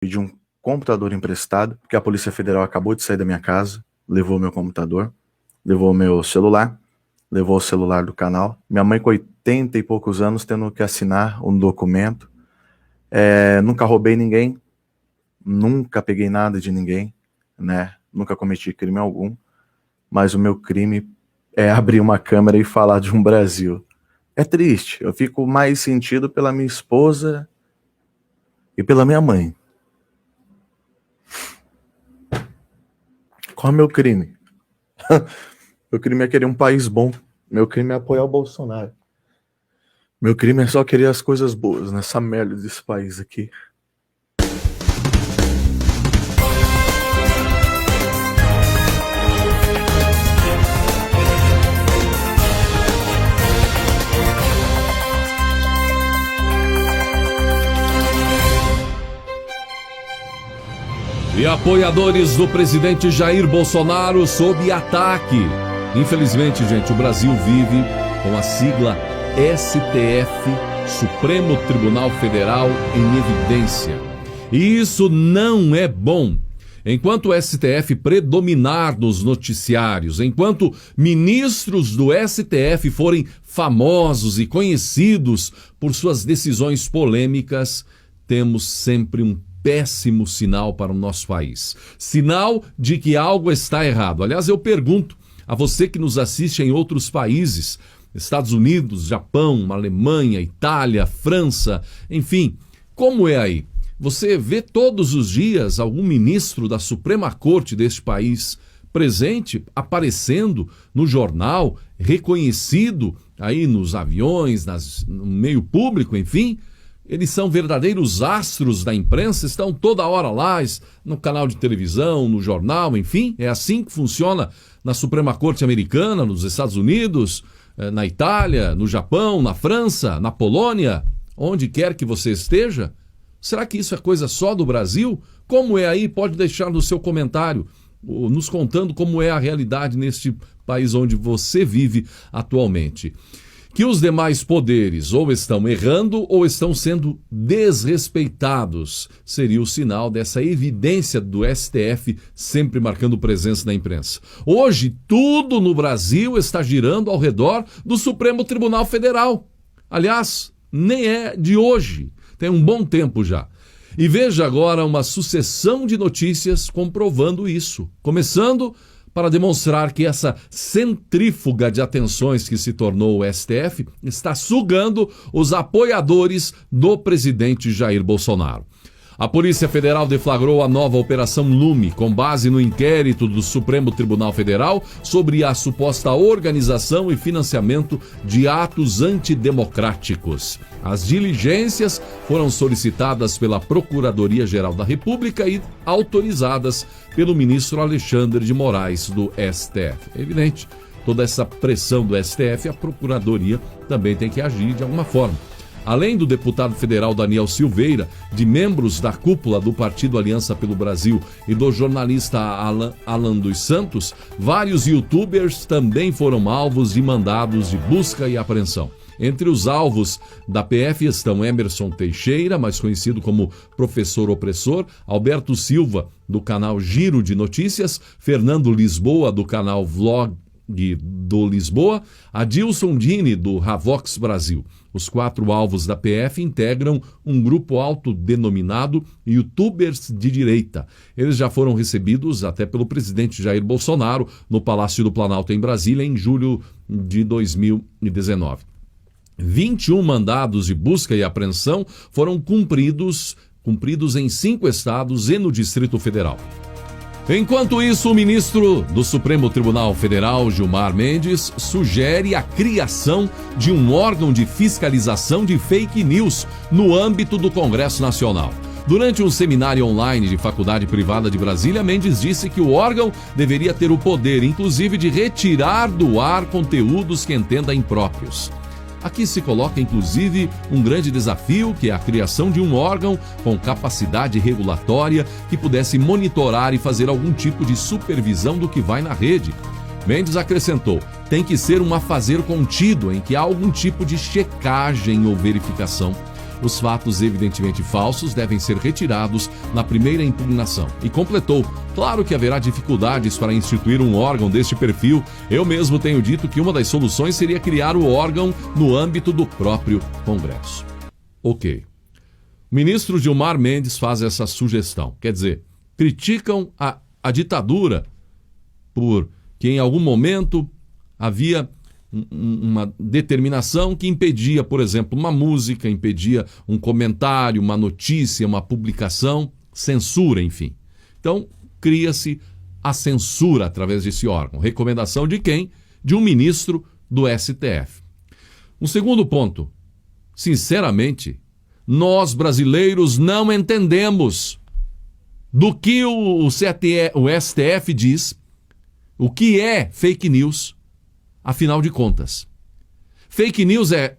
pedi um computador emprestado, porque a Polícia Federal acabou de sair da minha casa, levou meu computador, levou meu celular, levou o celular do canal. Minha mãe com 80 e poucos anos tendo que assinar um documento. Nunca roubei ninguém, nunca peguei nada de ninguém, né? Nunca cometi crime algum, mas o meu crime é abrir uma câmera e falar de um Brasil. É triste, eu fico mais sentido pela minha esposa e pela minha mãe. Qual é o meu crime? Meu crime é querer um país bom. Meu crime é apoiar o Bolsonaro. Meu crime é só querer as coisas boas nessa merda desse país aqui. E apoiadores do presidente Jair Bolsonaro sob ataque. Infelizmente, gente, o Brasil vive com a sigla STF, Supremo Tribunal Federal, em evidência. E isso não é bom. Enquanto o STF predominar nos noticiários, enquanto ministros do STF forem famosos e conhecidos por suas decisões polêmicas, temos sempre um péssimo sinal para o nosso país. Sinal de que algo está errado. Aliás, eu pergunto a você que nos assiste em outros países, Estados Unidos, Japão, Alemanha, Itália, França, enfim, como é aí? Você vê todos os dias algum ministro da Suprema Corte deste país presente, aparecendo no jornal, reconhecido aí nos aviões, no meio público, enfim? Eles são verdadeiros astros da imprensa, estão toda hora lá, no canal de televisão, no jornal, enfim. É assim que funciona na Suprema Corte Americana, nos Estados Unidos, na Itália, no Japão, na França, na Polônia, onde quer que você esteja. Será que isso é coisa só do Brasil? Como é aí? Pode deixar no seu comentário, nos contando como é a realidade neste país onde você vive atualmente. Que os demais poderes ou estão errando ou estão sendo desrespeitados, seria o sinal dessa evidência do STF sempre marcando presença na imprensa. Hoje, tudo no Brasil está girando ao redor do Supremo Tribunal Federal. Aliás, nem é de hoje, tem um bom tempo já. E veja agora uma sucessão de notícias comprovando isso, começando para demonstrar que essa centrífuga de atenções que se tornou o STF está sugando os apoiadores do presidente Jair Bolsonaro. A Polícia Federal deflagrou a nova Operação Lume, com base no inquérito do Supremo Tribunal Federal sobre a suposta organização e financiamento de atos antidemocráticos. As diligências foram solicitadas pela Procuradoria-Geral da República e autorizadas pelo ministro Alexandre de Moraes, do STF. É evidente, toda essa pressão do STF, a Procuradoria também tem que agir de alguma forma. Além do deputado federal Daniel Silveira, de membros da cúpula do Partido Aliança pelo Brasil e do jornalista Alan dos Santos, vários youtubers também foram alvos de mandados de busca e apreensão. Entre os alvos da PF estão Emerson Teixeira, mais conhecido como Professor Opressor, Alberto Silva, do canal Giro de Notícias, Fernando Lisboa, do canal Vlog do Lisboa, Adilson Dini, do Ravox Brasil. Os 4 alvos da PF integram um grupo autodenominado Youtubers de Direita. Eles já foram recebidos até pelo presidente Jair Bolsonaro no Palácio do Planalto, em Brasília, em julho de 2019. 21 mandados de busca e apreensão foram cumpridos em 5 estados e no Distrito Federal. Enquanto isso, o ministro do Supremo Tribunal Federal, Gilmar Mendes, sugere a criação de um órgão de fiscalização de fake news no âmbito do Congresso Nacional. Durante um seminário online de Faculdade Privada de Brasília, Mendes disse que o órgão deveria ter o poder, inclusive, de retirar do ar conteúdos que entenda impróprios. Aqui se coloca, inclusive, um grande desafio, que é a criação de um órgão com capacidade regulatória que pudesse monitorar e fazer algum tipo de supervisão do que vai na rede. Mendes acrescentou, tem que ser um afazer contido em que há algum tipo de checagem ou verificação. os fatos evidentemente falsos devem ser retirados na primeira impugnação. E completou: claro que haverá dificuldades para instituir um órgão deste perfil. Eu mesmo tenho dito que uma das soluções seria criar o órgão no âmbito do próprio Congresso. Ok. O ministro Gilmar Mendes faz essa sugestão. Quer dizer, criticam a ditadura porque em algum momento havia uma determinação que impedia, por exemplo, uma música, impedia um comentário, uma notícia, uma publicação, censura, enfim. Então, cria-se a censura através desse órgão. Recomendação de quem? De um ministro do STF. Um segundo ponto. Sinceramente, nós brasileiros não entendemos do que o STF diz, o que é fake news. Afinal de contas, fake news é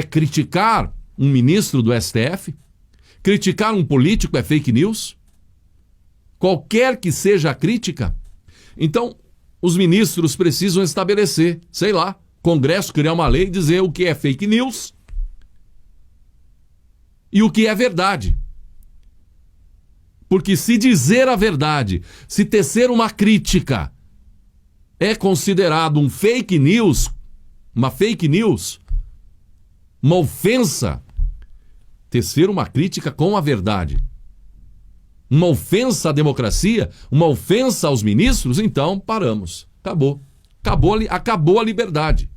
criticar um ministro do STF? Criticar um político é fake news? Qualquer que seja a crítica? Então, os ministros precisam estabelecer, sei lá, Congresso criar uma lei e dizer o que é fake news e o que é verdade. Porque se dizer a verdade, se tecer uma crítica, é considerado um fake news, uma fake news, uma ofensa, tecer uma crítica com a verdade, uma ofensa à democracia, uma ofensa aos ministros, então paramos. Acabou a liberdade.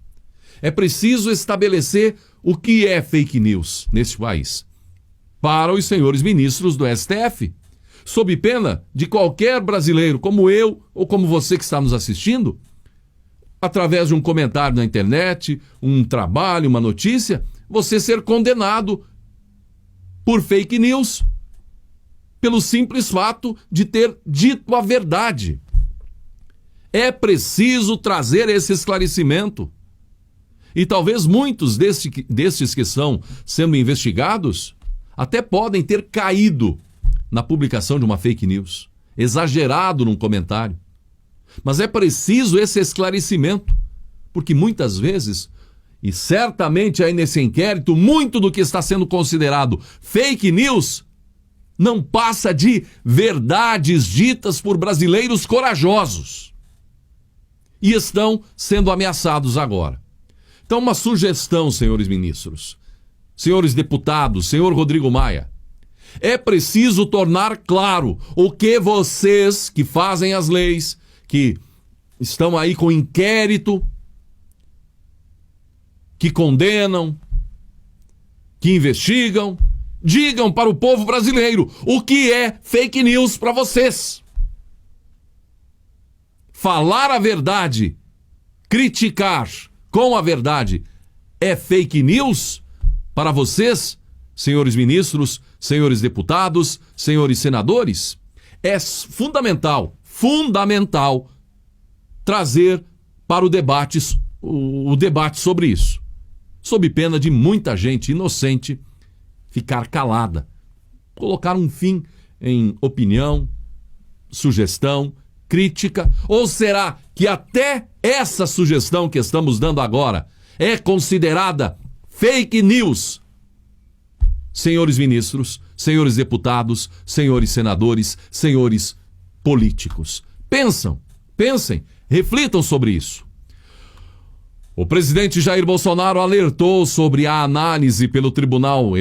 É preciso estabelecer o que é fake news neste país para os senhores ministros do STF. Sob pena de qualquer brasileiro, como eu ou como você que está nos assistindo, através de um comentário na internet, um trabalho, uma notícia, você ser condenado por fake news, pelo simples fato de ter dito a verdade. É preciso trazer esse esclarecimento. E talvez muitos destes que estão sendo investigados até podem ter caído na publicação de uma fake news, exagerado num comentário. Mas é preciso esse esclarecimento, porque muitas vezes, e certamente aí nesse inquérito, muito do que está sendo considerado fake news não passa de verdades ditas por brasileiros corajosos. E estão sendo ameaçados agora. Então, uma sugestão, senhores ministros, senhores deputados, senhor Rodrigo Maia, é preciso tornar claro o que vocês que fazem as leis, que estão aí com inquérito, que condenam, que investigam, digam para o povo brasileiro o que é fake news para vocês. Falar a verdade, criticar com a verdade é fake news para vocês, senhores ministros, senhores deputados, senhores senadores? É fundamental trazer para o debate sobre isso, sob pena de muita gente inocente ficar calada, colocar um fim em opinião, sugestão, crítica. Ou será que até essa sugestão que estamos dando agora é considerada fake news? Senhores ministros, senhores deputados, senhores senadores, senhores políticos, pensem, reflitam sobre isso. O presidente Jair Bolsonaro alertou sobre a análise pelo Tribunal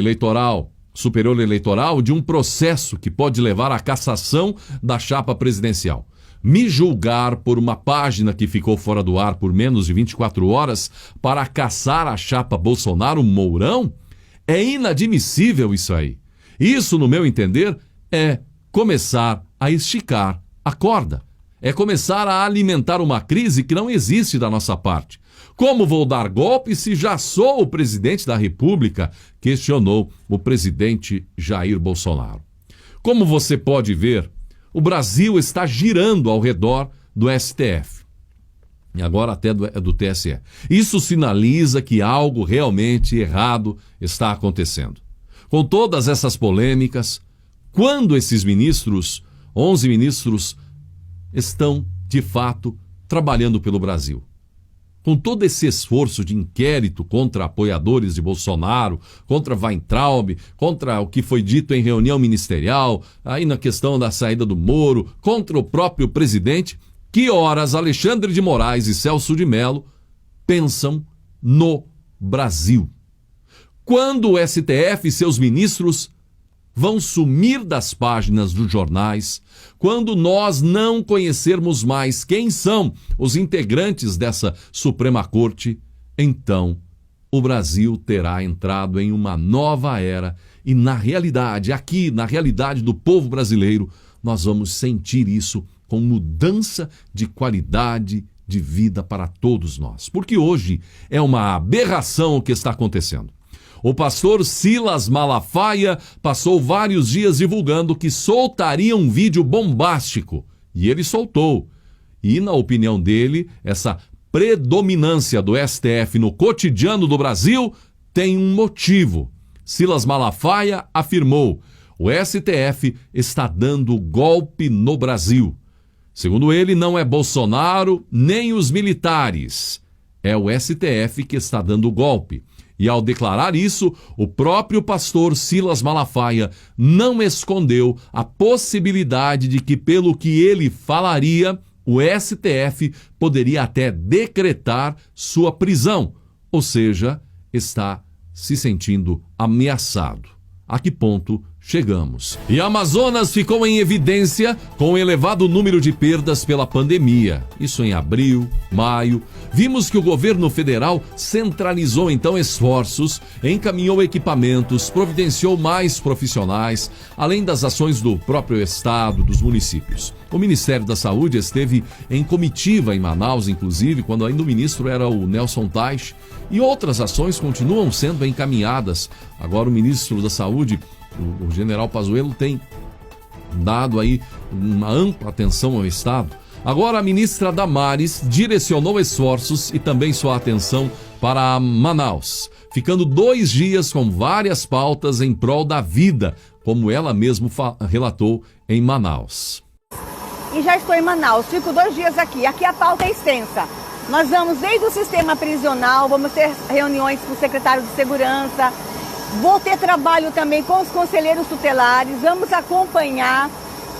Superior Eleitoral de um processo que pode levar à cassação da chapa presidencial. Me julgar por uma página que ficou fora do ar por menos de 24 horas para caçar a chapa Bolsonaro-Mourão? É inadmissível isso aí. Isso, no meu entender, é começar a esticar a corda. É começar a alimentar uma crise que não existe da nossa parte. Como vou dar golpe se já sou o presidente da República? Questionou o presidente Jair Bolsonaro. Como você pode ver, o Brasil está girando ao redor do STF. E agora até do TSE. Isso sinaliza que algo realmente errado está acontecendo. Com todas essas polêmicas, quando esses ministros, 11 ministros, estão, de fato, trabalhando pelo Brasil? com todo esse esforço de inquérito contra apoiadores de Bolsonaro, contra Weintraub, contra o que foi dito em reunião ministerial, aí na questão da saída do Moro, contra o próprio presidente, que horas Alexandre de Moraes e Celso de Mello pensam no Brasil? Quando o STF e seus ministros vão sumir das páginas dos jornais, quando nós não conhecermos mais quem são os integrantes dessa Suprema Corte, então o Brasil terá entrado em uma nova era e na realidade, aqui na realidade do povo brasileiro, nós vamos sentir isso com mudança de qualidade de vida para todos nós. Porque hoje é uma aberração o que está acontecendo. O pastor Silas Malafaia passou vários dias divulgando que soltaria um vídeo bombástico. E ele soltou. E, na opinião dele, essa predominância do STF no cotidiano do Brasil tem um motivo. Silas Malafaia afirmou: o STF está dando golpe no Brasil. Segundo ele, não é Bolsonaro nem os militares. É o STF que está dando golpe. E ao declarar isso, o próprio pastor Silas Malafaia não escondeu a possibilidade de que, pelo que ele falaria, o STF poderia até decretar sua prisão. Ou seja, está se sentindo ameaçado. A que ponto chegamos? E Amazonas ficou em evidência com o elevado número de perdas pela pandemia. Isso em abril, maio. Vimos que o governo federal centralizou então esforços, encaminhou equipamentos, providenciou mais profissionais, além das ações do próprio estado, dos municípios. O Ministério da Saúde esteve em comitiva em Manaus, inclusive, quando ainda o ministro era o Nelson Teich, e outras ações continuam sendo encaminhadas. Agora o ministro da Saúde, o general Pazuello, tem dado aí uma ampla atenção ao estado. Agora a ministra Damares direcionou esforços e também sua atenção para Manaus, ficando 2 dias com várias pautas em prol da vida, como ela mesma relatou em Manaus. E já estou em Manaus, fico 2 dias aqui. Aqui a pauta é extensa. Nós vamos desde o sistema prisional, vamos ter reuniões com o secretário de Segurança, vou ter trabalho também com os conselheiros tutelares, vamos acompanhar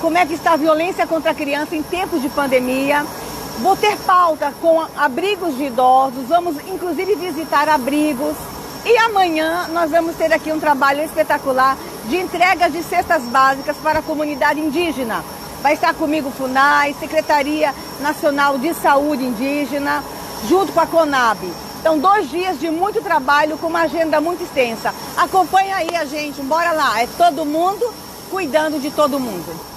como é que está a violência contra a criança em tempos de pandemia. Vou ter pauta com abrigos de idosos, vamos inclusive visitar abrigos. E amanhã nós vamos ter aqui um trabalho espetacular de entrega de cestas básicas para a comunidade indígena. Vai estar comigo o FUNAI, Secretaria Nacional de Saúde Indígena, junto com a CONAB. Então, 2 dias de muito trabalho com uma agenda muito extensa. Acompanha aí a gente, bora lá. É todo mundo cuidando de todo mundo.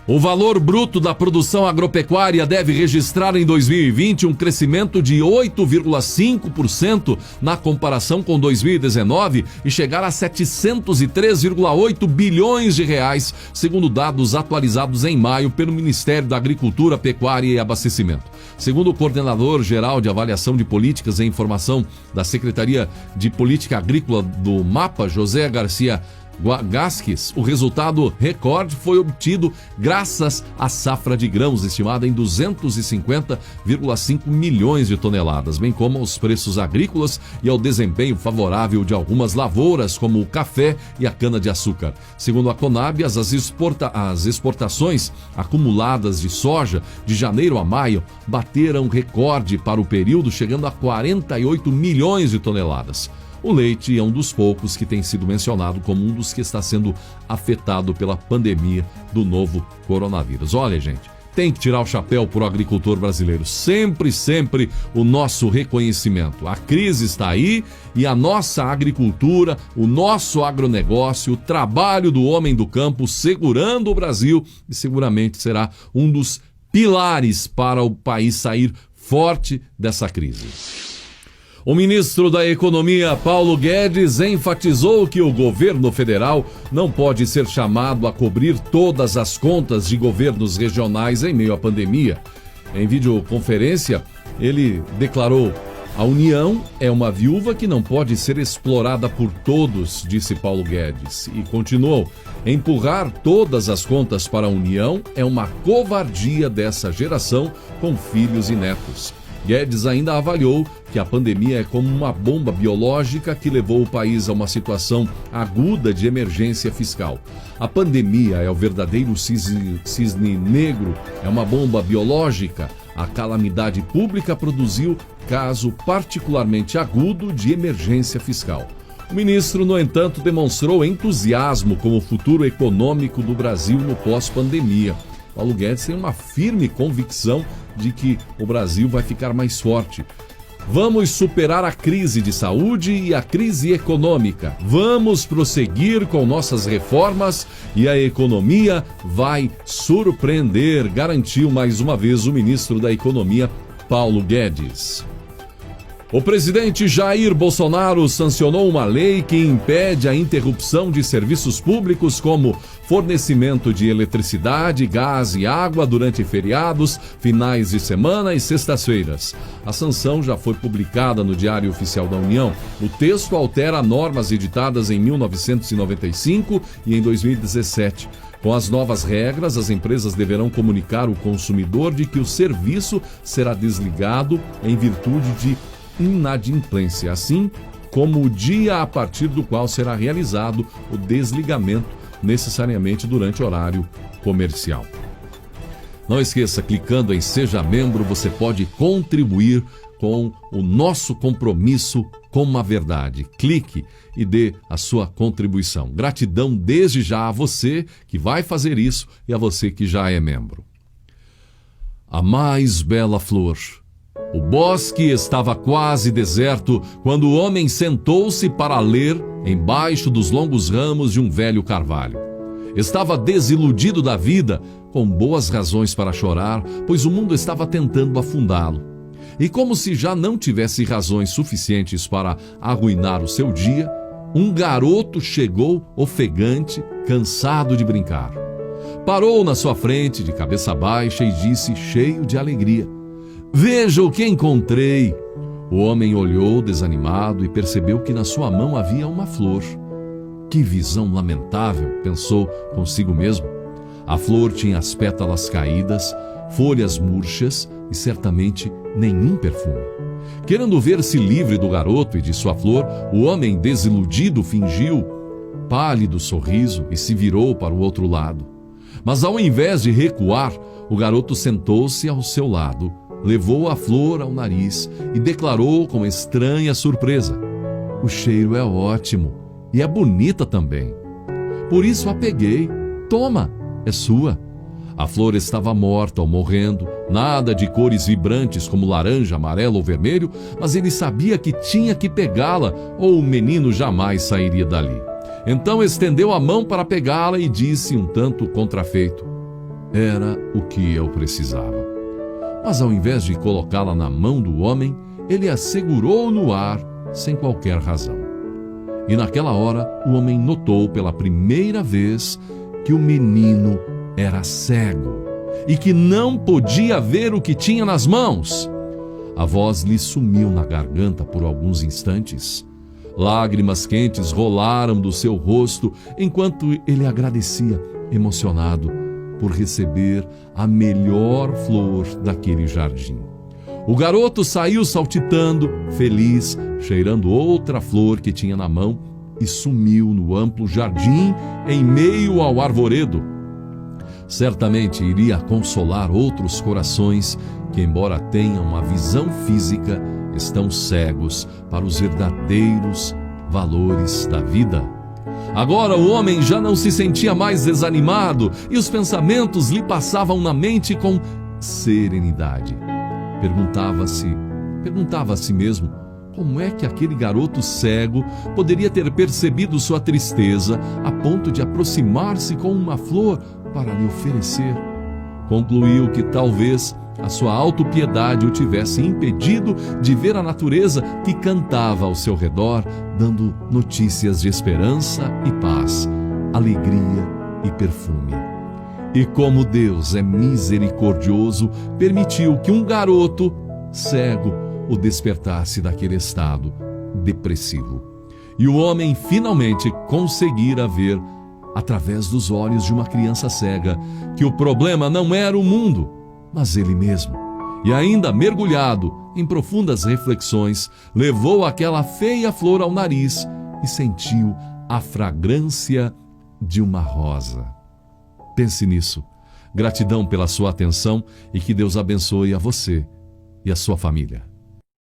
O valor bruto da produção agropecuária deve registrar em 2020 um crescimento de 8,5% na comparação com 2019 e chegar a 703,8 bilhões de reais, segundo dados atualizados em maio pelo Ministério da Agricultura, Pecuária e Abastecimento. Segundo o coordenador-geral de avaliação de políticas e informação da Secretaria de Política Agrícola do MAPA, José Garcia Gasques, o resultado recorde foi obtido graças à safra de grãos estimada em 250,5 milhões de toneladas, bem como aos preços agrícolas e ao desempenho favorável de algumas lavouras, como o café e a cana-de-açúcar. Segundo a Conab, as exportações acumuladas de soja de janeiro a maio bateram recorde para o período, chegando a 48 milhões de toneladas. O leite é um dos poucos que tem sido mencionado como um dos que está sendo afetado pela pandemia do novo coronavírus. Olha, gente, tem que tirar o chapéu para o agricultor brasileiro. Sempre, sempre o nosso reconhecimento. A crise está aí e a nossa agricultura, o nosso agronegócio, o trabalho do homem do campo segurando o Brasil e seguramente será um dos pilares para o país sair forte dessa crise. O ministro da Economia, Paulo Guedes, enfatizou que o governo federal não pode ser chamado a cobrir todas as contas de governos regionais em meio à pandemia. Em videoconferência, ele declarou: a União é uma viúva que não pode ser explorada por todos, disse Paulo Guedes. E continuou: empurrar todas as contas para a União é uma covardia dessa geração com filhos e netos. Guedes ainda avaliou que a pandemia é como uma bomba biológica que levou o país a uma situação aguda de emergência fiscal. A pandemia é o verdadeiro cisne negro, é uma bomba biológica. A calamidade pública produziu caso particularmente agudo de emergência fiscal. O ministro, no entanto, demonstrou entusiasmo com o futuro econômico do Brasil no pós-pandemia. Paulo Guedes tem uma firme convicção de que o Brasil vai ficar mais forte. Vamos superar a crise de saúde e a crise econômica. Vamos prosseguir com nossas reformas e a economia vai surpreender, garantiu mais uma vez o ministro da Economia, Paulo Guedes. O presidente Jair Bolsonaro sancionou uma lei que impede a interrupção de serviços públicos como fornecimento de eletricidade, gás e água durante feriados, finais de semana e sextas-feiras. A sanção já foi publicada no Diário Oficial da União. O texto altera normas editadas em 1995 e em 2017. Com as novas regras, as empresas deverão comunicar ao consumidor de que o serviço será desligado em virtude de inadimplência, assim como o dia a partir do qual será realizado o desligamento, necessariamente durante o horário comercial. Não esqueça, clicando em Seja Membro, você pode contribuir com o nosso compromisso com a verdade. Clique e dê a sua contribuição. Gratidão desde já a você que vai fazer isso e a você que já é membro. A mais bela flor. O bosque estava quase deserto quando o homem sentou-se para ler embaixo dos longos ramos de um velho carvalho. Estava desiludido da vida, com boas razões para chorar, pois o mundo estava tentando afundá-lo. E como se já não tivesse razões suficientes para arruinar o seu dia, um garoto chegou ofegante, cansado de brincar. Parou na sua frente, de cabeça baixa, e disse, cheio de alegria: "Veja o que encontrei." O homem olhou desanimado e percebeu que na sua mão havia uma flor. Que visão lamentável, pensou consigo mesmo. A flor tinha as pétalas caídas, folhas murchas e certamente nenhum perfume. Querendo ver-se livre do garoto e de sua flor, o homem desiludido fingiu pálido sorriso e se virou para o outro lado. Mas ao invés de recuar, o garoto sentou-se ao seu lado, levou a flor ao nariz e declarou com estranha surpresa: "O cheiro é ótimo e é bonita também. Por isso a peguei. Toma, é sua." A flor estava morta ou morrendo, nada de cores vibrantes como laranja, amarelo ou vermelho, mas ele sabia que tinha que pegá-la ou o menino jamais sairia dali. Então estendeu a mão para pegá-la e disse um tanto contrafeito: "Era o que eu precisava." Mas ao invés de colocá-la na mão do homem, ele a segurou no ar sem qualquer razão. E naquela hora o homem notou pela primeira vez que o menino era cego e que não podia ver o que tinha nas mãos. A voz lhe sumiu na garganta por alguns instantes. Lágrimas quentes rolaram do seu rosto enquanto ele agradecia, emocionado, por receber a melhor flor daquele jardim. O garoto saiu saltitando, feliz, cheirando outra flor que tinha na mão e sumiu no amplo jardim em meio ao arvoredo. Certamente iria consolar outros corações que, embora tenham uma visão física, estão cegos para os verdadeiros valores da vida. Agora o homem já não se sentia mais desanimado e os pensamentos lhe passavam na mente com serenidade. Perguntava a si mesmo como é que aquele garoto cego poderia ter percebido sua tristeza a ponto de aproximar-se com uma flor para lhe oferecer. Concluiu que talvez a sua autopiedade o tivesse impedido de ver a natureza que cantava ao seu redor, dando notícias de esperança e paz, alegria e perfume. E como Deus é misericordioso, permitiu que um garoto cego o despertasse daquele estado depressivo. E o homem finalmente conseguira ver, através dos olhos de uma criança cega, que o problema não era o mundo, mas ele mesmo. E ainda mergulhado em profundas reflexões, levou aquela feia flor ao nariz e sentiu a fragrância de uma rosa. Pense nisso. Gratidão pela sua atenção e que Deus abençoe a você e a sua família.